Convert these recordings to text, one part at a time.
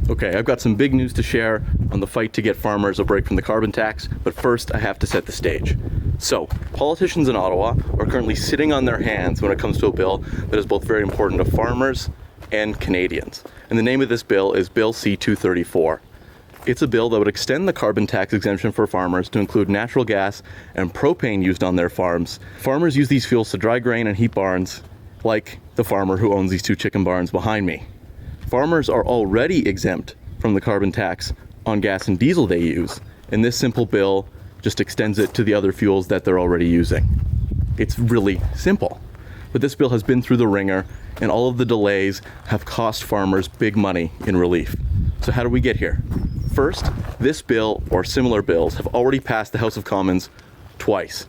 Okay, I've got some big news to share on the fight to get farmers a break from the carbon tax, but first I have to set the stage. So, politicians in Ottawa are currently sitting on their hands when it comes to a bill that is both very important to farmers and Canadians. And the name of this bill is Bill C-234. It's a bill that would extend the carbon tax exemption for farmers to include natural gas and propane used on their farms. Farmers use these fuels to dry grain and heat barns, like the farmer who owns these two chicken barns behind me. Farmers are already exempt from the carbon tax on gas and diesel they use, and this simple bill just extends it to the other fuels that they're already using. It's really simple. But this bill has been through the ringer, and all of the delays have cost farmers big money in relief. So how do we get here? First, this bill or similar bills have already passed the House of Commons twice.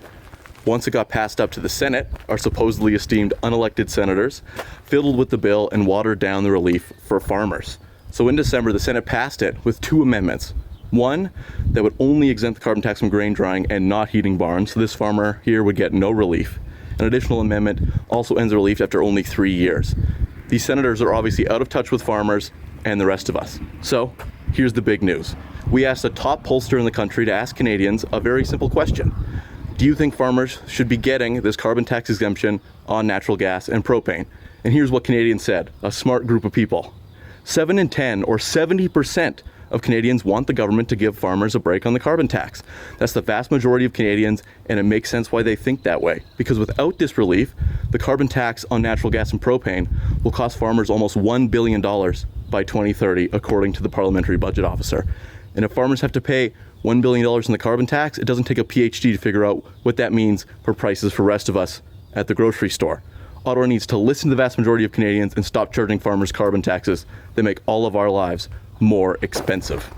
Once it got passed up to the Senate, our supposedly esteemed unelected senators fiddled with the bill and watered down the relief for farmers. So in December, the Senate passed it with two amendments. One that would only exempt the carbon tax from grain drying and not heating barns, so this farmer here would get no relief. An additional amendment also ends the relief after only 3 years. These senators are obviously out of touch with farmers and the rest of us. So here's the big news. We asked a top pollster in the country to ask Canadians a very simple question. Do you think farmers should be getting this carbon tax exemption on natural gas and propane? And here's what Canadians said, a smart group of people. 7 in 10, or 70% of Canadians want the government to give farmers a break on the carbon tax. That's the vast majority of Canadians, and it makes sense why they think that way. Because without this relief, the carbon tax on natural gas and propane will cost farmers almost $1 billion by 2030, according to the Parliamentary Budget Officer. And if farmers have to pay $1 billion in the carbon tax, it doesn't take a PhD to figure out what that means for prices for the rest of us at the grocery store. Ottawa needs to listen to the vast majority of Canadians and stop charging farmers carbon taxes that make all of our lives more expensive.